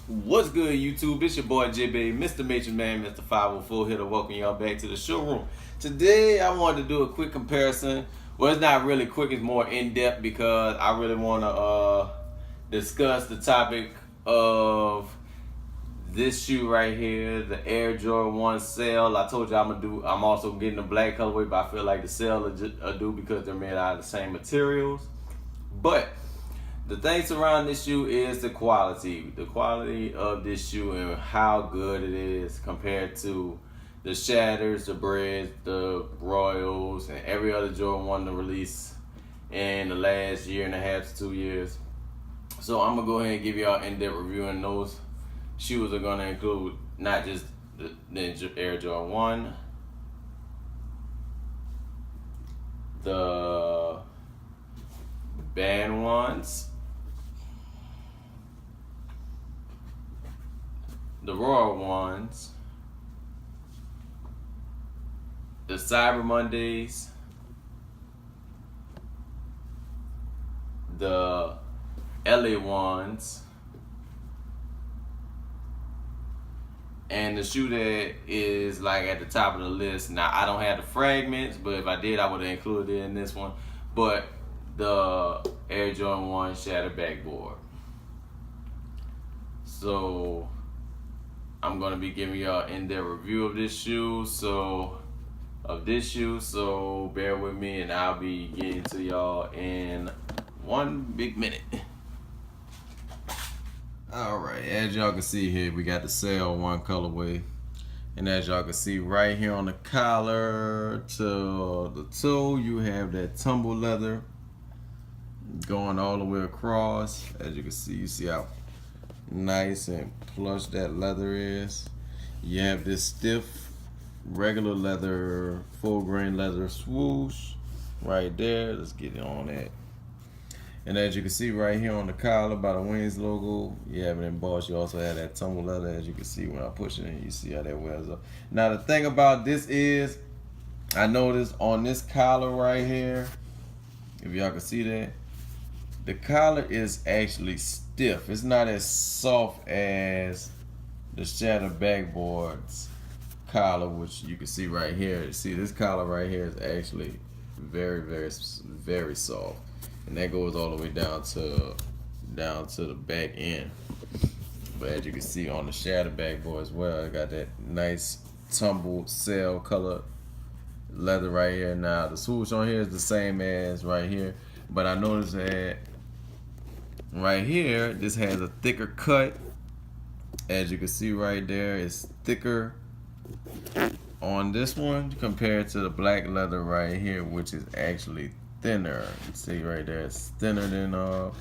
What's good, YouTube? It's your boy JB, Mr. Major Man, Mr. 504 here to welcome y'all back to the showroom. Today, I wanted to do a quick comparison. Well, it's not really quick, it's more in-depth because I really want to discuss the topic of this shoe right here, the Air Jordan 1 Cell. I told you I'm also getting the black colorway, but I feel like the Cell will do because they're made out of the same materials. But the thing surrounding this shoe is the quality. The quality of this shoe and how good it is compared to the Shatters, the Breads, the Royals, and every other Jordan 1 to release in the last year and a half to 2 years. So I'm going to go ahead and give y'all an in-depth review, and those shoes are going to include not just the Air Jordan 1, the band ones, the Royal ones, the Cyber Mondays, the LA ones, and the shoe that is like at the top of the list. Now I don't have the fragments, but if I did, I would have included it in this one. But the Air Jordan 1 Shatter Backboard. So I'm gonna be giving y'all an in-depth review of this shoe. So bear with me, and I'll be getting to y'all in one big minute. Alright, as y'all can see here, we got the Cell 1 colorway. And as y'all can see right here on the collar to the toe, you have that tumble leather going all the way across. As you can see, you see how nice and plush that leather is. You have this stiff regular leather, full grain leather swoosh right there. Let's get it on that. And as you can see right here on the collar by the Wings logo, you have it embossed. You also have that tumble leather. As you can see when I push it in, you see how that wears up. Now the thing about this is, I noticed on this collar right here, if y'all can see that, the collar is actually stiff. It's not as soft as the Shatter Backboard's collar, which you can see right here. See, this collar right here is actually very, very, very soft, and that goes all the way down to the back end. But as you can see on the Shatter Backboard as well, I got that nice tumbled Cell color leather right here. Now the swoosh on here is the same as right here, but I noticed that right here, this has a thicker cut. As you can see right there, it's thicker on this one compared to the black leather right here, which is actually thinner. You see right there, it's thinner than the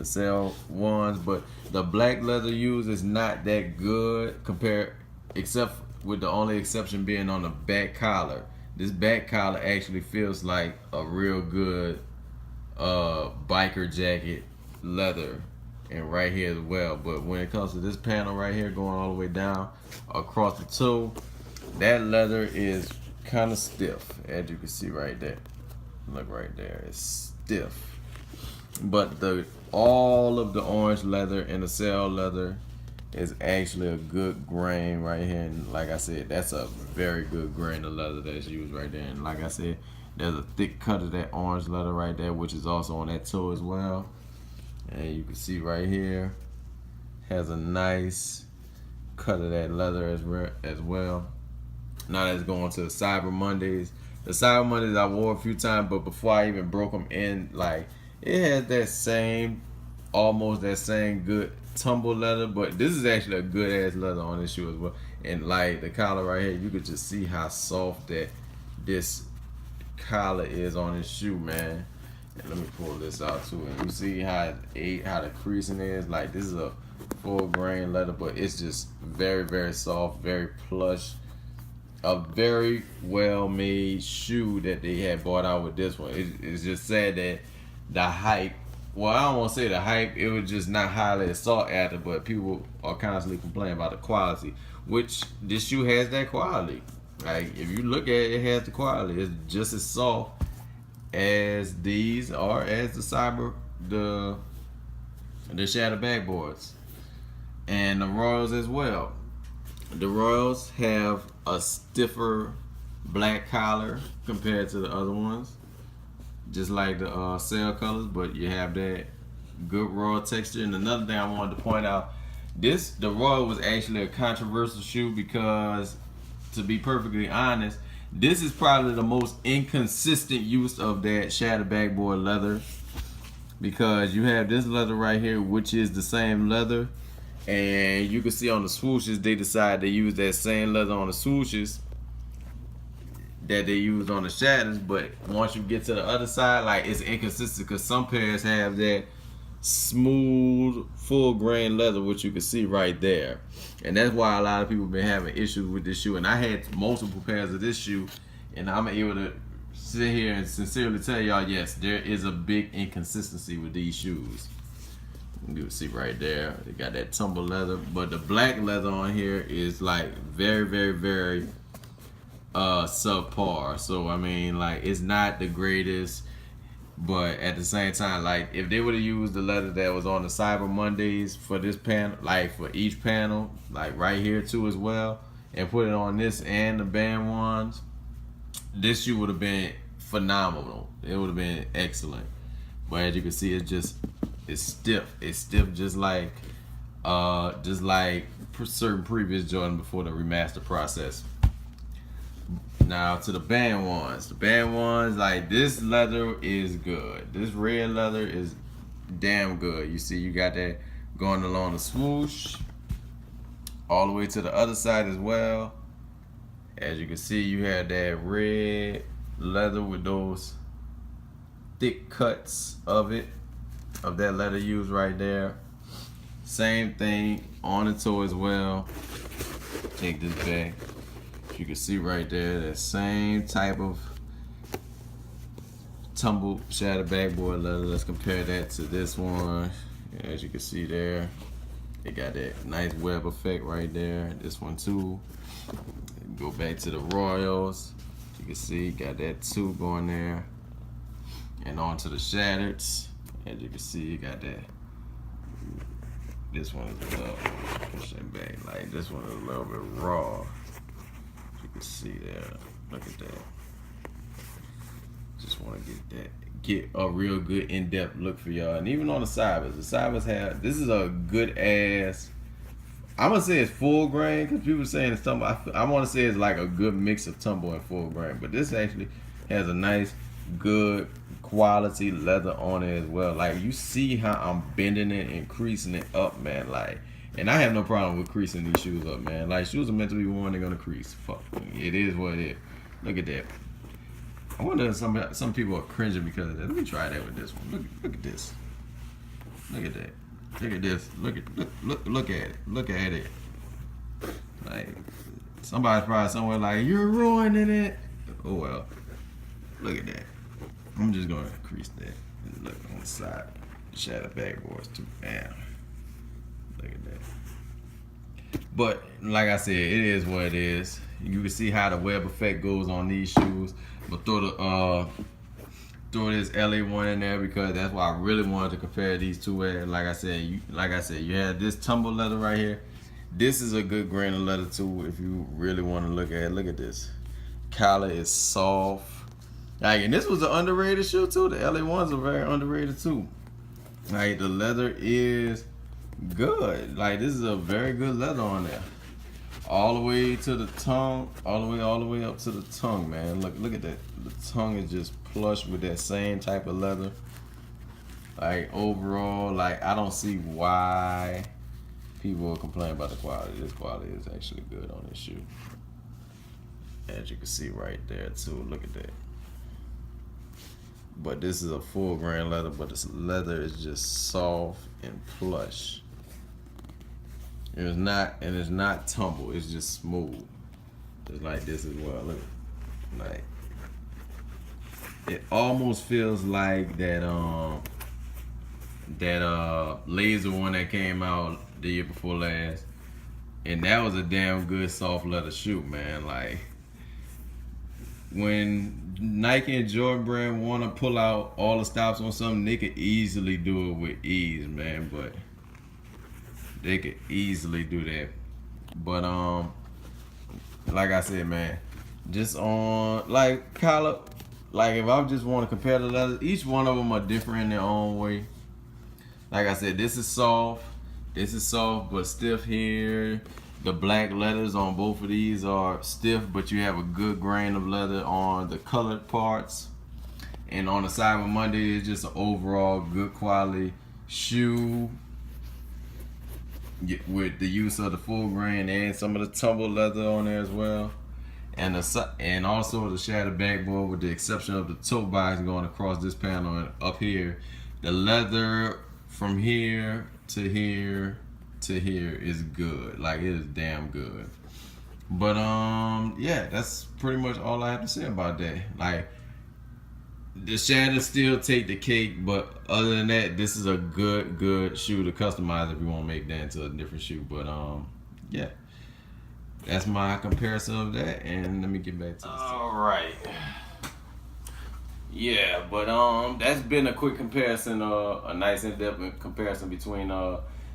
Cell ones, but the black leather used is not that good compared, except with the only exception being on the back collar. This back collar actually feels like a real good biker jacket leather, and right here as well. But when it comes to this panel right here going all the way down across the toe, that leather is kind of stiff, as you can see right there. Look right there, it's stiff. But all of the orange leather and the Cell leather is actually a good grain right here, and like I said, that's a very good grain of leather that's used right there. And like I said, there's a thick cut of that orange leather right there, which is also on that toe as well. And you can see right here has a nice cut of that leather as well. Now let's go on to the Cyber Mondays. The Cyber Mondays I wore a few times, but before I even broke them in, like, it has that same, almost that same good tumble leather, but this is actually a good ass leather on this shoe as well. And like the collar right here, you could just see how soft that this collar is on this shoe, man. And let me pull this out too, and you see how the creasing is. Like, this is a full grain leather, but it's just very, very soft, very plush. A very well made shoe that they had brought out with this one. It's just sad that the hype, well, I don't want to say the hype, it was just not highly sought after, but people are constantly complaining about the quality, which this shoe has that quality. Like, if you look at it, it has the quality. It's just as soft as these are, as the Shatter Backboards. and the Royals as well. The Royals have a stiffer black collar compared to the other ones, just like the Cell colors, but you have that good Royal texture. And another thing I wanted to point out, the Royal was actually a controversial shoe because, to be perfectly honest, this is probably the most inconsistent use of that shattered backboard leather, because you have this leather right here, which is the same leather, and you can see on the swooshes they decided to use that same leather on the swooshes that they used on the shatters. But once you get to the other side, like, it's inconsistent because some pairs have that smooth full grain leather, which you can see right there, and that's why a lot of people been having issues with this shoe. And I had multiple pairs of this shoe, and I'm able to sit here and sincerely tell y'all, yes, there is a big inconsistency with these shoes. You can see right there, they got that tumble leather, but the black leather on here is like very, very, very subpar. So I mean, like, it's not the greatest, but at the same time, like, if they would have used the leather that was on the Cyber Mondays for this panel, like for each panel, like right here too as well, and put it on this and the band ones, this shoe would have been phenomenal. It would have been excellent. But as you can see, it's stiff. It's stiff just like certain previous Jordan before the remaster process. Now to the band ones. The band ones, like, this leather is good. This red leather is damn good. You see, you got that going along the swoosh, all the way to the other side as well. As you can see, you have that red leather with those thick cuts of that leather used right there. Same thing on the toe as well. Take this back. You can see right there that same type of tumbled shattered backboard leather. Let's compare that to this one. As you can see there, it got that nice web effect right there. This one too. Go back to the Royals. You can see, got that too going there. And on to the shattered. As you can see, you got that. This one is a little, push it back. Like, this one is a little bit raw. You can see there. Look at that. Just want to get a real good in-depth look for y'all. And even on the Cybers have, this is a good ass, I'm gonna say it's full grain, because people saying it's tumble. I want to say it's like a good mix of tumble and full grain, but this actually has a nice, good quality leather on it as well. Like, you see how I'm bending it and creasing it up, man. Like, and I have no problem with creasing these shoes up, man. Like, shoes are meant to be worn, they're gonna crease. Fuck, it is what it is. Look at that. I wonder if some people are cringing because of that. Let me try that with this one. Look at this. Look at that. Look at this. Look at it. Look at it. Like, somebody's probably somewhere like, you're ruining it. Oh well. Look at that. I'm just gonna crease that. And look on the side. Shadow backboards too. Bam. Look at that. But like I said, it is what it is. You can see how the web effect goes on these shoes. But throw this LA one in there because that's why I really wanted to compare these two. Like I said, you had this tumble leather right here. This is a good grain of leather too if you really want to look at it. Look at this. Collar is soft. Like, and this was an underrated shoe too. The LA ones are very underrated too. Like, the leather is good. Like, this is a very good leather on there. All the way to the tongue, all the way up to the tongue, man. Look at that. The tongue is just plush with that same type of leather. Like, overall, like, I don't see why people will complain about the quality. This quality is actually good on this shoe. As you can see right there too. Look at that. But this is a full grain leather, but this leather is just soft and plush. It's not tumble. It's just smooth, just like this as well. Look, like, it almost feels like that laser one that came out the year before last, and that was a damn good soft leather shoe, man. Like, when Nike and Jordan brand want to pull out all the stops on something, they could easily do it with ease, man. But they could easily do that. But like I said, man, just on like collar, like if I just want to compare the leathers, each one of them are different in their own way. Like I said, this is soft. This is soft but stiff here. The black leathers on both of these are stiff, but you have a good grain of leather on the colored parts. And on the Cyber Monday, it's just an overall good quality shoe with the use of the full grain and some of the tumble leather on there as well. And also the shattered backboard, with the exception of the toe box going across this panel and up here. The leather from here to here to here is good. Like, it is damn good. But yeah, that's pretty much all I have to say about that. Like, the shadows still take the cake, but other than that, this is a good shoe to customize if you want to make that into a different shoe. But yeah, that's my comparison of that, and let me get back to this. All right. Yeah, but that's been a quick comparison, a nice in-depth comparison between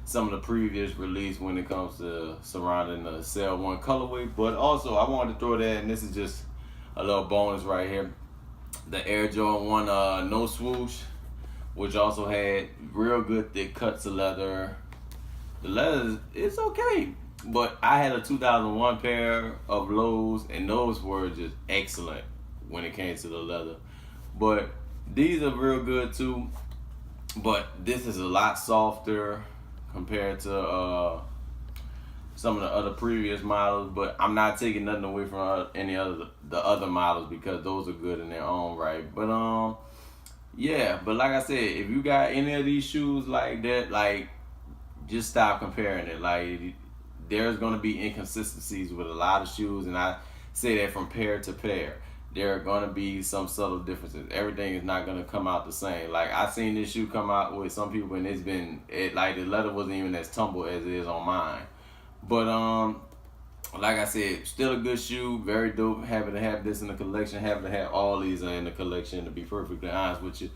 some of the previous release when it comes to surrounding the Cell 1 colorway. But also, I wanted to throw that, and this is just a little bonus right here. The Air Jordan 1 No Swoosh, which also had real good thick cuts of leather. The leather, it's okay. But I had a 2001 pair of lows, and those were just excellent when it came to the leather. But these are real good too. But this is a lot softer compared to some of the other previous models. But I'm not taking nothing away from any other the other models, because those are good in their own right. But yeah. But like I said, if you got any of these shoes like that, like, just stop comparing it. Like, there's gonna be inconsistencies with a lot of shoes, and I say that from pair to pair. There are gonna be some subtle differences. Everything is not gonna come out the same. Like, I seen this shoe come out with some people, and like, the leather wasn't even as tumble as it is on mine. But like I said, still a good shoe, very dope. Happy to have this in the collection. Happy to have all these in the collection, to be perfectly honest with you.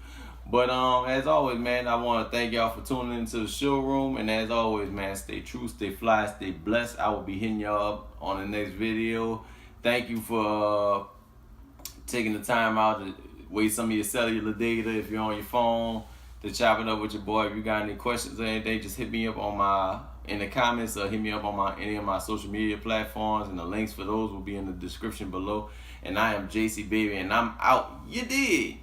But as always, man, I want to thank y'all for tuning into the showroom. And as always, man, stay true, stay fly, stay blessed. I will be hitting y'all up on the next video. Thank you for taking the time out to waste some of your cellular data if you're on your phone to chop it up with your boy. If you got any questions or anything, just hit me up in the comments, or hit me up on any of my social media platforms, and the links for those will be in the description below. And I am JC Baby, and I'm out. You dig?